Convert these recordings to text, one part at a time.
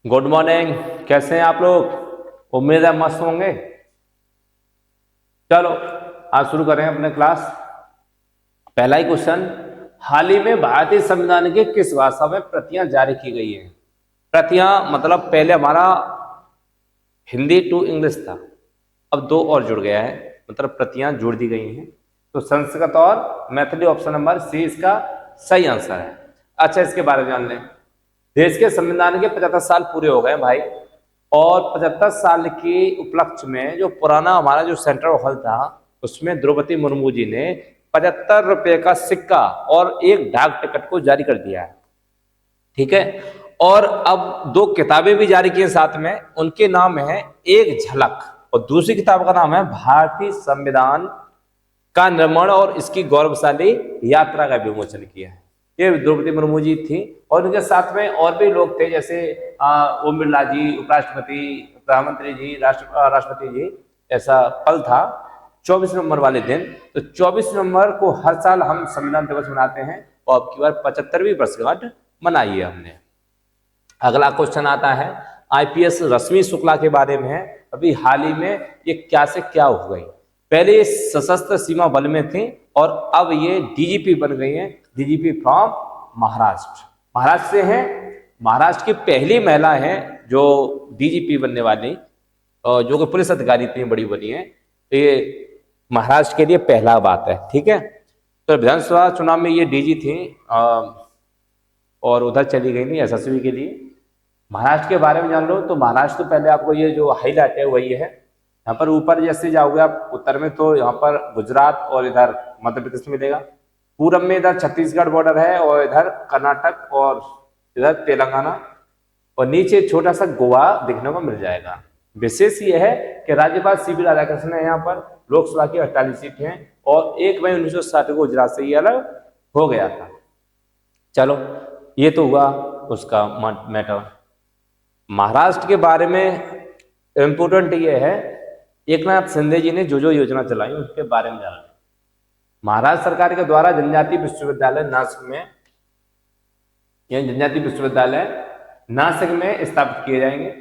Good morning. कैसे हैं आप लोग? उम्मीद है मस्त होंगे। चलो आज शुरू करें अपने क्लास। पहला ही क्वेश्चन, हाल ही में भारतीय संविधान की किस भाषा में प्रतियां जारी की गई हैं? प्रतियां मतलब पहले हमारा हिंदी टू इंग्लिश था, अब दो और जुड़ गया है, मतलब प्रतियां जोड़ दी गई हैं। तो संस्कृत और मैथिली, ऑप्शन नंबर सी इसका सही आंसर है। अच्छा, इसके बारे में जान लें। देश के संविधान के 75 साल पूरे हो गए भाई, और 75 साल के उपलक्ष्य में जो पुराना हमारा जो सेंट्रल हॉल था, उसमें द्रौपदी मुर्मू जी ने 75 रुपए का सिक्का और एक डाक टिकट को जारी कर दिया है। ठीक है, और अब दो किताबें भी जारी की हैं साथ में। उनके नाम है एक झलक, और दूसरी किताब का नाम है भारतीय संविधान का निर्माण और इसकी गौरवशाली यात्रा का विमोचन किया है। ये द्रौपदी मुर्मू जी थी, और उनके साथ में और भी लोग थे, जैसे ओम बिरला जी, उपराष्ट्रपति, प्रधानमंत्री जी, राष्ट्रपति जी। ऐसा पल था 24 नवंबर वाले दिन। तो 24 नवंबर को हर साल हम संविधान दिवस मनाते हैं, और अब की बार 75वीं वर्षगांठ मनाई है हमने। अगला क्वेश्चन आता है आईपीएस रश्मि शुक्ला के बारे में है। अभी हाल ही में ये क्या से क्या हो गई। पहले ये सशस्त्र सीमा बल में थी, और अब ये डीजीपी बन गई हैं। डीजीपी फ्रॉम महाराष्ट्र, महाराष्ट्र से हैं। महाराष्ट्र की पहली महिला हैं जो डीजीपी बनने वाली, और जो कि पुलिस अधिकारी इतनी बड़ी बनी है। तो ये महाराष्ट्र के लिए पहला बात है। ठीक है, तो विधानसभा चुनाव में ये डीजी थी, और उधर चली गई थी एसएसबी के लिए। महाराष्ट्र के बारे में जान लो तो महाराष्ट्र, तो पहले आपको ये जो हाईलाइट है वही है। यहाँ पर ऊपर जैसे जाओगे आप उत्तर में, तो यहाँ पर गुजरात और इधर मध्य प्रदेश मिलेगा। पूरब में इधर छत्तीसगढ़ बॉर्डर है, और इधर कर्नाटक और इधर तेलंगाना, और नीचे छोटा सा गोवा दिखने को मिल जाएगा। विशेष ये है कि राज्यपाल सीबी राधाकृष्णन है यहाँ पर। लोकसभा की 48 सीट हैं, और 1 मई 1960 को गुजरात से ये अलग हो गया था। चलो, ये तो हुआ उसका मैटर। महाराष्ट्र के बारे में इम्पोर्टेंट ये है, एकनाथ शिंदे जी ने जो योजना चलाई उसके बारे में जाना। महाराष्ट्र सरकार के द्वारा जनजातीय विश्वविद्यालय नासिक में, यह जनजातीय विश्वविद्यालय नासिक में स्थापित किए जाएंगे।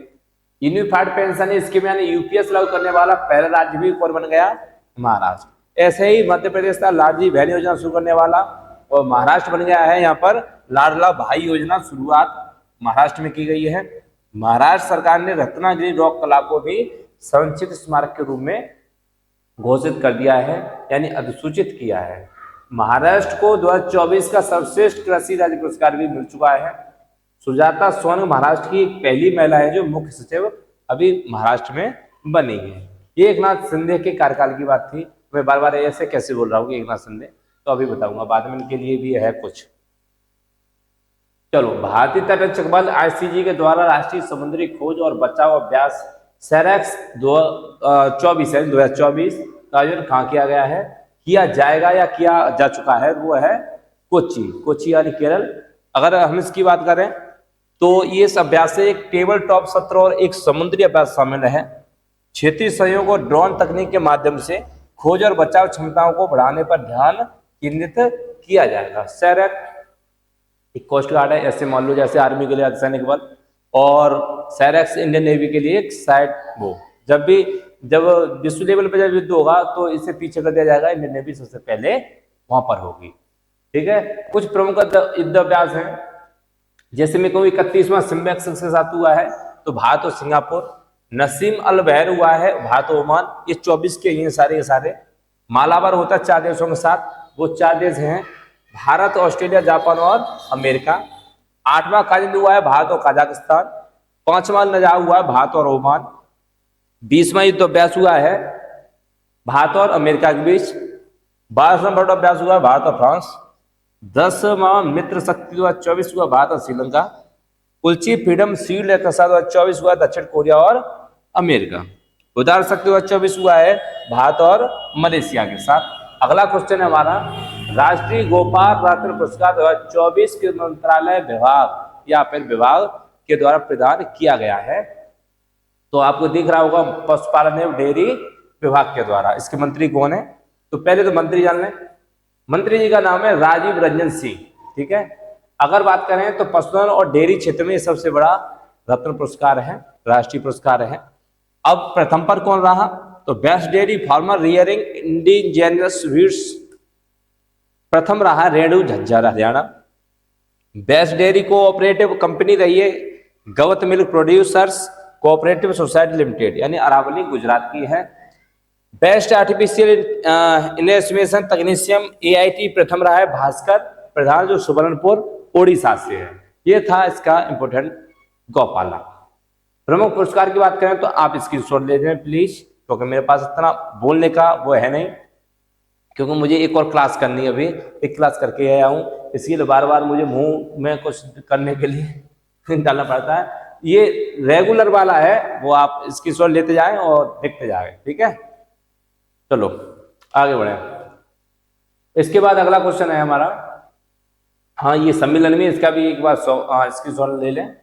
यूनिफाइड पेंशन स्कीम यानी यूपीएस लागू करने वाला पहला राज्य भी कौन बन गया? महाराष्ट्र। ऐसे ही मध्य प्रदेश का लाडली बहन योजना शुरू करने वाला, और महाराष्ट्र बन गया है यहाँ पर लाडला भाई योजना। शुरुआत महाराष्ट्र में की गई है। महाराष्ट्र सरकार ने रत्नागिरी रॉक कला को भी संरक्षित स्मारक के रूप में घोषित कर दिया है, यानी अधिसूचित किया है। महाराष्ट्र को 2024 का सर्वश्रेष्ठ कृषि राज्य पुरस्कार भी मिल चुका है। सुजाता सोन महाराष्ट्र की पहली महिला है जो मुख्य सचिव अभी महाराष्ट्र में बनी है। ये एकनाथ शिंदे के कार्यकाल की बात थी। मैं बार बार ऐसे कैसे बोल रहा हूँ कि एकनाथ शिंदे, तो अभी बताऊंगा बाद में, इनके लिए भी है कुछ। चलो, भारतीय तटरक्षक बल आईसीजी के द्वारा राष्ट्रीय समुद्री खोज और बचाव अभ्यास सेरेक्स 2024 का आयोजन कहाँ किया गया है, किया जाएगा या किया जा चुका है? वो है कोच्चि, कोच्चि यानी केरल। अगर हम इसकी बात करें तो ये इस अभ्यास से एक टेबल टॉप सत्र और एक समुद्री अभ्यास शामिल है। क्षेत्रीय सहयोग और ड्रोन तकनीक के माध्यम से खोज और बचाव क्षमताओं को बढ़ाने पर ध्यान केंद्रित किया जाएगा। सेरेक्स एक कोस्ट गार्ड है, ऐसे मान लो जैसे आर्मी के लिए अर्धसैनिक बल, और सेरेक्स इंडियन नेवी के लिए एक साइड। वो जब विश्व लेवल पर जब युद्ध होगा तो इसे पीछे कर दिया जाएगा, इंडियन नेवी सबसे पहले वहां पर होगी। ठीक है, कुछ प्रमुख युद्ध अभ्यास हैं, जैसे मैं कहूँ 31वां सिम्बेक्स के साथ हुआ है तो भारत और सिंगापुर। नसीम अल बहर हुआ है भारत और ओमान, ये 24 के ये सारे। मालाबार होता है 4 देशों के साथ, वो 4 देश हैं भारत, ऑस्ट्रेलिया, जापान और अमेरिका। 8वां काजिंद हुआ है भारत और कजाकिस्तान। 5वां नजा हुआ है भारत और ओमान। 20वां युद्ध अभ्यास हुआ है भारत और अमेरिका के बीच। 12वां बड़ा अभ्यास हुआ है भारत और फ्रांस। 10वां मित्र शक्ति 2024 हुआ भारत और श्रीलंका। कुलची फ्रीडम शील्ड एक्सरसाइज 2024 हुआ दक्षिण कोरिया और अमेरिका। उदार शक्ति 2024 हुआ है भारत और मलेशिया के साथ। अगला क्वेश्चन है हमारा, राष्ट्रीय गोपाल रत्न पुरस्कार 2024 के मंत्रालय विभाग या फिर विभाग के द्वारा प्रदान किया गया है। तो आपको दिख रहा होगा पशुपालन एवं डेयरी विभाग के द्वारा। इसके मंत्री कौन है? तो पहले तो मंत्री जान लें। मंत्री जी का नाम है राजीव रंजन सिंह। ठीक है, अगर बात करें तो पशुधन और डेयरी क्षेत्र में सबसे बड़ा रत्न पुरस्कार है, राष्ट्रीय पुरस्कार है। अब प्रथम पर कौन रहा, तो best dairy farmer rearing indigenous breeds, प्रथम रहा Renu Jhajjar Haryana. Best dairy cooperative company रही है गवत milk producers cooperative society limited, यानी अरावली गुजरात की है। बेस्ट आर्टिफिशियल इन्वेस्टिगेशन तकनीशियन AIT प्रथम रहा है भास्कर प्रधान, जो सुबर्णपुर ओडिशा से है। ये था इसका इंपोर्टेंट गौपाला। प्रमुख पुरस्कार की बात करें तो आप इसकी शॉट ले लें प्लीज, क्योंकि मेरे पास इतना बोलने का वो है नहीं, क्योंकि मुझे एक और क्लास करनी है, अभी एक क्लास करके आया हूँ, इसलिए बार बार मुझे मुंह में कुछ करने के लिए डालना पड़ता है। ये रेगुलर वाला है, वो आप इसकी शॉट लेते जाएं और देखते जाएं, ठीक है। चलो आगे बढ़े। इसके बाद अगला क्वेश्चन है हमारा, हाँ ये सम्मेलन में इसका भी एक बार इसकी शॉट ले लें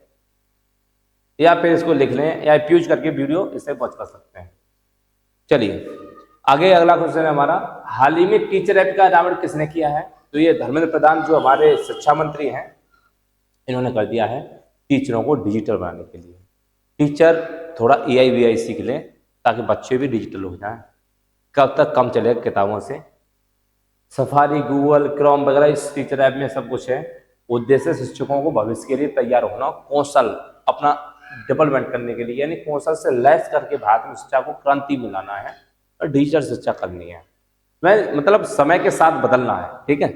या फिर इसको लिख लें या फ्यूज करके वीडियो इससे वॉच कर सकते हैं। चलिए आगे अगला क्वेश्चन है हमारा, हाल ही में टीचर एक्ट का अनावरण किसने किया है, तो ये धर्मेंद्र प्रधान जो हमारे शिक्षा मंत्री हैं, इन्होंने कर दिया है टीचरों को डिजिटल बनाने के लिए। टीचर थोड़ा AI VI सीख लें ताकि बच्चे भी डिजिटल हो जाएं। कब तक कम चलेगा किताबों से, सफारी गूगल क्रोम वगैरह इस टीचर ऐप में सब कुछ है। उद्देश्य शिक्षकों को भविष्य के लिए तैयार होना, कौशल अपना डेवलपमेंट करने के लिए, यानी कौशल से लैस करके भारत में शिक्षा को क्रांति में लाना है और डिजिटल शिक्षा करनी है। मैं मतलब समय के साथ बदलना है, ठीक है।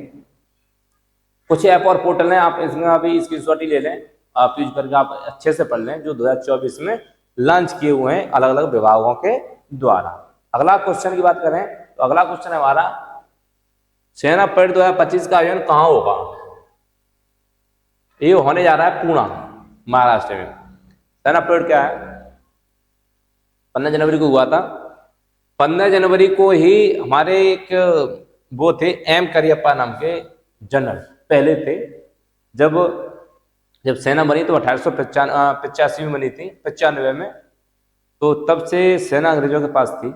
कुछ ऐप और पोर्टल हैं, आप इसमें अभी इसकी शॉट ही ले लें, आप यूज करके आप अच्छे से पढ़ लें, जो 2024 में लॉन्च किए हुए हैं अलग अलग विभागों के द्वारा। अगला क्वेश्चन की बात करें तो अगला क्वेश्चन है हमारा, सेना परेड 2025 का आयोजन कहाँ होगा, ये होने जा रहा है पुणे महाराष्ट्र में। सेना परेड क्या है, 15 जनवरी को हुआ था। 15 जनवरी को ही हमारे एक वो थे M करियप्पा नाम के जनरल पहले थे, जब सेना बनी तो 1885 में बनी थी, 95 में, तो तब से सेना अंग्रेजों के पास थी।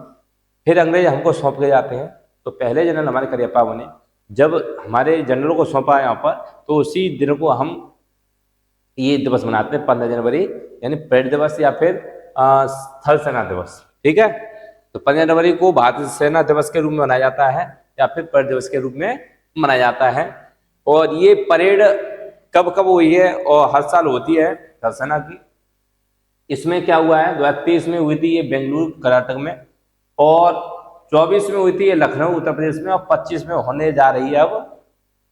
फिर अंग्रेज हमको सौंप के जाते हैं, तो पहले जनरल हमारे करियप्पा बने। जब हमारे जनरलों को सौंपा यहाँ पर, तो उसी दिन को हम ये दिवस मनाते हैं 15 जनवरी, यानी परेड दिवस या फिर थल सेना दिवस, ठीक है। तो 15 जनवरी को भारतीय सेना दिवस के रूप में मनाया जाता है या फिर परेड दिवस के रूप में मनाया जाता है। और ये परेड कब कब हुई है, और हर साल होती है थल सेना की। इसमें क्या हुआ है, 2023 में हुई थी ये बेंगलुरु कर्नाटक में, और 24 में हुई थी ये लखनऊ उत्तर प्रदेश में, और 25 में होने जा रही है अब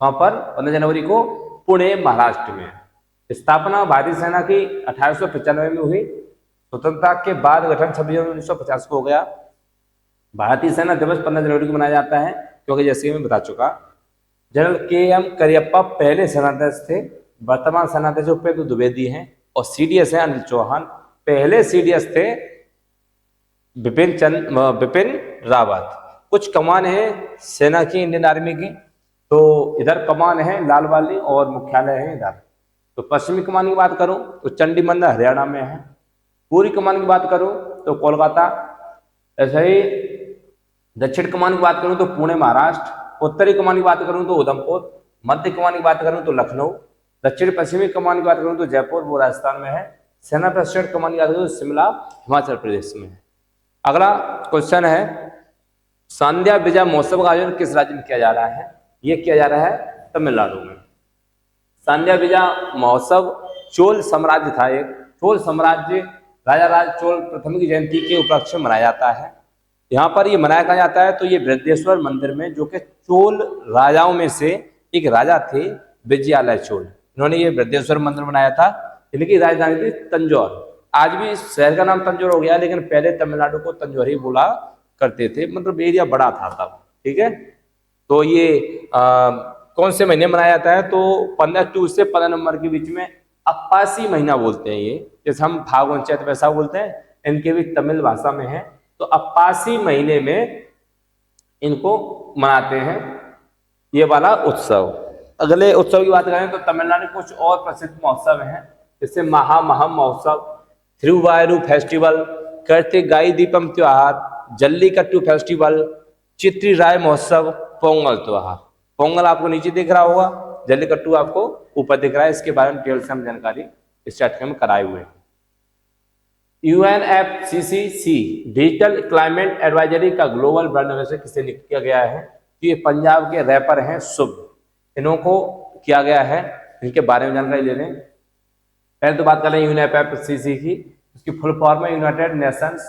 वहां पर 15 जनवरी को पुणे महाराष्ट्र में। स्थापना भारतीय सेना की 1895 में हुई। स्वतंत्रता के बाद गठन 26 जनवरी 1950 को हो गया। भारतीय सेना दिवस 15 जनवरी को मनाया जाता है, क्योंकि जैसे कि मैं बता चुका, जनरल KM करियप्पा पहले सेनाध्यक्ष थे। वर्तमान सेनाध्यक्ष उपेंद्र द्विवेदी हैं, और CDS है अनिल चौहान। पहले CDS थे बिपिन रावत। कुछ कमान है सेना की, इंडियन आर्मी की, तो इधर कमान है लाल वाली और मुख्यालय है इधर। तो पश्चिमी कमान की बात करूं तो चंडी मंदिर हरियाणा में है। पूर्वी कमान की बात करूं तो कोलकाता, ऐसे ही दक्षिण कमान की बात करूं तो पुणे महाराष्ट्र। उत्तरी कमान की बात करूं तो उधमपुर। मध्य कमान की बात करूं तो लखनऊ। दक्षिण पश्चिमी कमान की बात करूं तो जयपुर, वो राजस्थान में है। सेना प्रेसिडेंट कमान की बात करूं तो शिमला हिमाचल प्रदेश में है। अगला क्वेश्चन है, सांध्या विजय महोत्सव का आयोजन किस राज्य में किया जा रहा है, ये किया जा रहा है तमिलनाडु में। सांध्या विजय महोत्सव चोल साम्राज्य था एक, चोल साम्राज्य राजा राज चोल प्रथम की जयंती के उपलक्ष्य में मनाया जाता है। यहाँ पर ये मनाया कहा जाता है तो ये बृहदेश्वर मंदिर में, जो कि चोल राजाओं में से एक राजा थे विजयालय चोल, इन्होंने ये बृहदेश्वर मंदिर बनाया था। इनकी राजधानी थी तंजौर। आज भी इस शहर का नाम तंजौर हो गया, लेकिन पहले तमिलनाडु को तंजौर ही बोला करते थे, मतलब एरिया बड़ा था तब, ठीक है। तो ये कौन से महीने मनाया जाता है, तो 15 अक्टूबर से 15 नवंबर के बीच में अप्पासी महीना बोलते हैं ये, जैसे हम फागुन चैत वैसा बोलते हैं, इनके भी तमिल भाषा में है। तो अप्पासी महीने में इनको मनाते हैं ये वाला उत्सव। अगले उत्सव की बात करें तो तमिलनाडु में कुछ और प्रसिद्ध महोत्सव हैं, जैसे महामहम महोत्सव, थिरुवायूर फेस्टिवल, कार्तिकाई दीपम त्योहार, जल्लीकट्टू फेस्टिवल, चित्री राय महोत्सव, पोंगल त्योहार। पोंगल आपको नीचे दिख रहा होगा, जल्लीकट्टू आपको ऊपर दिख रहा है। इसके बारे में डिटेल से हम जानकारी इस चैप्टर में कराए हुए हैं। UNFCCC डिजिटल क्लाइमेट एडवाइजरी का ग्लोबल ब्रांड एम्बेसडर किसे नियुक्त किया गया है? तो ये पंजाब के रैपर हैं शुभ, इन्हों को किया गया है। इनके बारे में जानकारी ले लें। पहले तो बात कर रहे हैं UNFCCC की, उसकी फुल फॉर्म है United Nations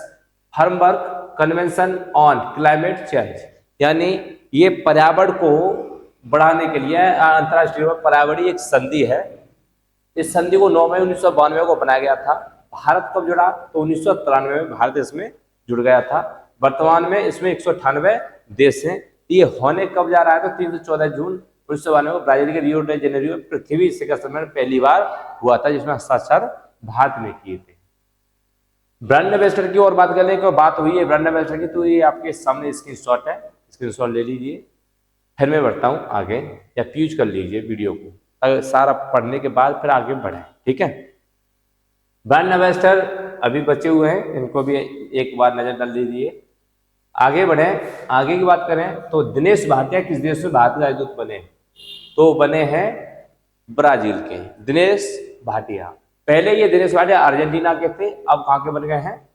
framework convention on climate change, यानी ये पर्यावरण को बढ़ाने के लिए अंतर्राष्ट्रीय पर्यावरणीय एक संधि है। इस संधि को 9 मई 1992 को बनाया गया था। भारत कब जुड़ा? तो 1993 में भारत इसमें जुड़ गया था। वर्तमान में इसमें 198 देश हैं। ये होने कब जा रहा है? तो 314 जून 1992 को ब्राजील के रियो डे जेनेरियो में पृथ्वी शिखर सम्मेलन पहली बार हुआ था, जिसमें हस्ताक्षर भारत में किए थे। ब्रांड एम्बेसडर की और बात करने की बात हुई है ब्रांड एम्बेसडर की, तो ये आपके सामने स्क्रीनशॉट है, स्क्रीनशॉट ले लीजिए। फिर मैं बढ़ता हूँ आगे, या प्यूज कर लीजिए वीडियो को, अगर सारा पढ़ने के बाद फिर आगे बढ़े, ठीक है। ब्रांड एम्बेसडर अभी बचे हुए हैं, इनको भी एक बार नजर डाल दीजिए। आगे बढ़े, आगे की बात करें तो दिनेश भाटिया किस देश में भारत के राजदूत बने? तो बने हैं ब्राजील के दिनेश भाटिया। पहले ये दिनेश भाटिया अर्जेंटीना के थे, अब कहाँ के बन गए हैं?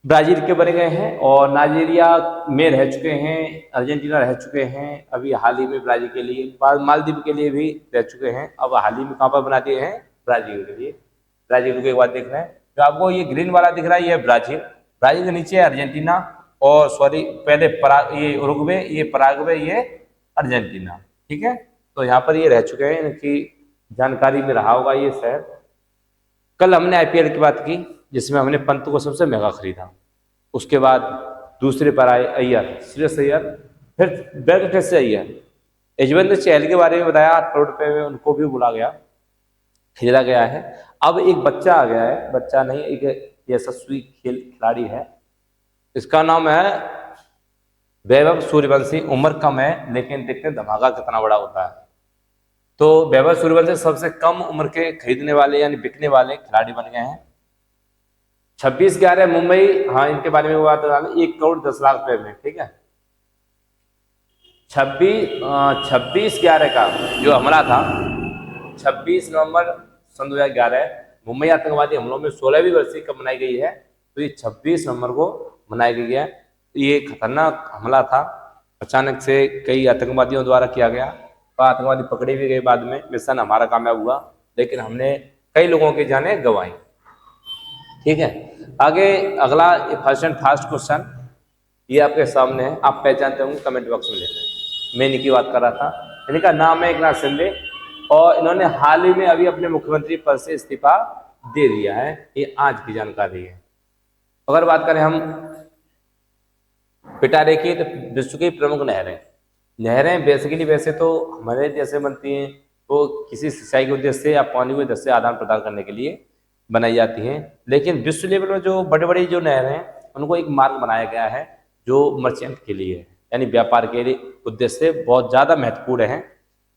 ब्राजील के बन गए हैं, और नाइजीरिया में रह चुके हैं, अर्जेंटीना रह चुके हैं, अभी हाल ही में ब्राजील के लिए, मालदीव के लिए भी रह चुके हैं, अब हाल ही में कहाँ पर बना दिए हैं? ब्राजील के लिए। ब्राजील को एक बात देख रहे हैं, जो आपको ये ग्रीन वाला दिख रहा है ये ब्राजील, ब्राजील के नीचे अर्जेंटीना, और सॉरी पहले ये उरुग्वे, ये पराग्वे, ये अर्जेंटीना, ठीक है। तो यहाँ पर ये रह चुके हैं, इनकी जानकारी में रहा होगा ये शहर। कल हमने IPL की बात की, जिसमें हमने पंत को सबसे महंगा खरीदा। उसके बाद दूसरे पर आए अय्यर, श्रेयस अय्यर, फिर वेंकटेश अय्यर, यजवेंद्र चहल के बारे में बताया, 8 करोड़ रुपए में उनको भी बुला गया, खरीदा गया है। अब एक बच्चा आ गया है, बच्चा नहीं, एक यशस्वी खिलाड़ी है, इसका नाम है वैभव सूर्यवंशी। उम्र कम है, लेकिन देखते हैं धमाका कितना बड़ा होता है। तो वैभव सूर्यवंशी सबसे कम उम्र के खरीदने वाले यानी बिकने वाले खिलाड़ी बन गए हैं। 26/11 मुंबई, हाँ इनके बारे में बात कर 1 करोड़ 10 लाख रुपए में, ठीक है। 26/11 का जो हमला था, 26 नवंबर सन 2011 मुंबई आतंकवादी हमलों में 16वीं वर्षी कब मनाई गई है? तो ये 26 नवंबर को मनाई गई है। ये खतरनाक हमला था, अचानक से कई आतंकवादियों द्वारा किया गया, और आतंकवादी पकड़े भी गए बाद में। मिशन हमारा कामयाब हुआ, लेकिन हमने कई लोगों की जानें गंवाई, ठीक है। आगे अगला फर्स्ट एंड फास्ट क्वेश्चन, ये आपके सामने है, आप पहचानते होंगे, कमेंट बॉक्स में लिखें। मैं इनकी बात कर रहा था, इनका नाम है एकनाथ शिंदे, और इन्होंने हाल ही में अभी अपने मुख्यमंत्री पद से इस्तीफा दे दिया है। ये आज की जानकारी है। अगर बात करें हम पिटारे की, तो विश्व की प्रमुख नहरें बेसिकली वैसे तो हमारे जैसे बनती हैं, वो किसी सिंचाई के उद्देश्य से या पानी के उद्देश्य से आदान प्रदान करने के लिए बनाई जाती हैं। लेकिन विश्व लेवल में जो बड़े बड़ी जो नहरें हैं, उनको एक मार्ग बनाया गया है जो मर्चेंट के लिए है, यानी व्यापार के लिए उद्देश्य से बहुत ज़्यादा महत्वपूर्ण है।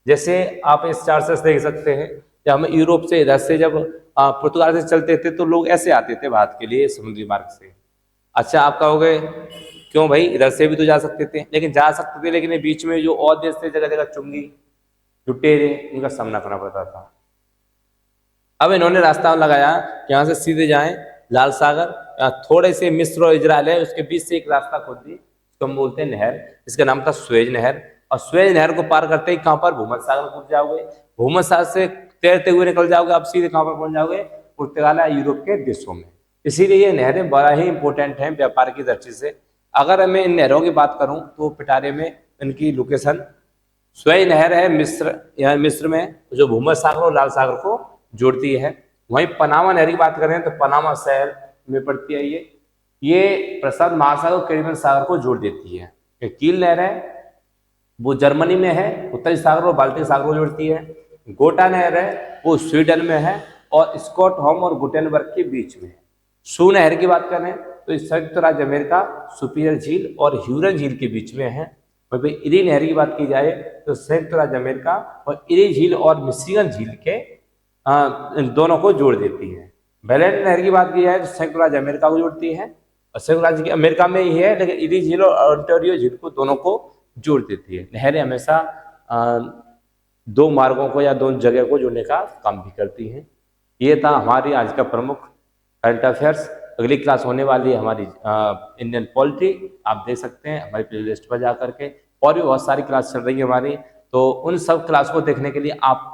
जैसे आप इस चार्ट से देख सकते हैं, जब हम यूरोप से इधर से जब पुर्तगाल से चलते थे, तो लोग ऐसे आते थे भारत के लिए समुद्री मार्ग से। अच्छा, आप कहोगे क्यों भाई, इधर से भी तो जा सकते थे, लेकिन जा सकते थे, लेकिन बीच में जो और देश थे, जगह जगह चुंगी लुटेरे, इनका सामना करना पड़ता था। अब इन्होंने रास्ता लगाया कि यहाँ से सीधे जाएं लाल सागर, थोड़े से मिस्र और इजराइल है, उसके बीच से एक रास्ता खोद दी, उसको हम बोलते हैं नहर, इसका नाम था स्वेज नहर। और स्वेज नहर को पार करते ही कहाँ पर? भूमध्य सागर पहुंच जाओगे। भूमध्य सागर से तैरते हुए निकल जाओगे, अब सीधे कहाँ पर पहुंच जाओगे? पुर्तगाल या यूरोप के देशों में। इसीलिए ये नहरें बड़ा ही इंपॉर्टेंट हैं व्यापार की दृष्टि से। अगर मैं इन नहरों की बात करूं तो पिटारे में इनकी लोकेशन स्वेज नहर है, मिस्र में, जो भूमध्य सागर और लाल सागर को जोड़ती है। वहीं पनामा नहर की बात करें तो पनामा शहर में पड़ती है ये प्रशांत महासागर और कैरिबियन सागर को जोड़ देती है। कील नहर है, वो जर्मनी में है, उत्तरी सागर और बाल्टिक सागर को जोड़ती है। गोटा नहर है, वो स्वीडन में है और स्कॉटहोम और गुटेनबर्ग के बीच में है। सू नहर की बात करें तो संयुक्त राज्य अमेरिका सुपीरियर झील और ह्यूरन झील के बीच में है। और भाई इरी नहर की बात की जाए तो संयुक्त राज्य अमेरिका और इरी झील और मिशिगन झील के इन दोनों को जोड़ देती है। बेलेट नहर की बात की जाए तो संयुक्त राज्य अमेरिका को जोड़ती है, और संयुक्त राज्य अमेरिका में ही है, लेकिन इरी झील और ओंटारियो झील को दोनों को जोड़ देती है। नहरें हमेशा दो मार्गों को या दो जगह को जोड़ने का काम भी करती हैं। ये था हमारी आज का प्रमुख करंट अफेयर्स। अगली क्लास होने वाली है हमारी इंडियन पॉलिटी, आप देख सकते हैं हमारी प्ले लिस्ट पर जा करके। और भी बहुत सारी क्लास चल रही है हमारी, तो उन सब क्लास को देखने के लिए आप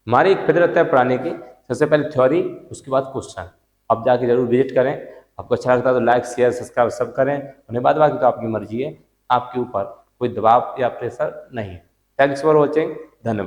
हमारी एक फितरत है पढ़ाने की, सबसे पहले थ्योरी, उसके बाद क्वेश्चन, आप जाके जरूर विजिट करें। आपको अच्छा लगता है तो लाइक शेयर सब्सक्राइब सब करें, उन्हें बाद बाकी तो आपकी मर्जी है, आपके ऊपर कोई दबाव या प्रेशर नहीं है। थैंक्स फॉर वॉचिंग, धन्यवाद।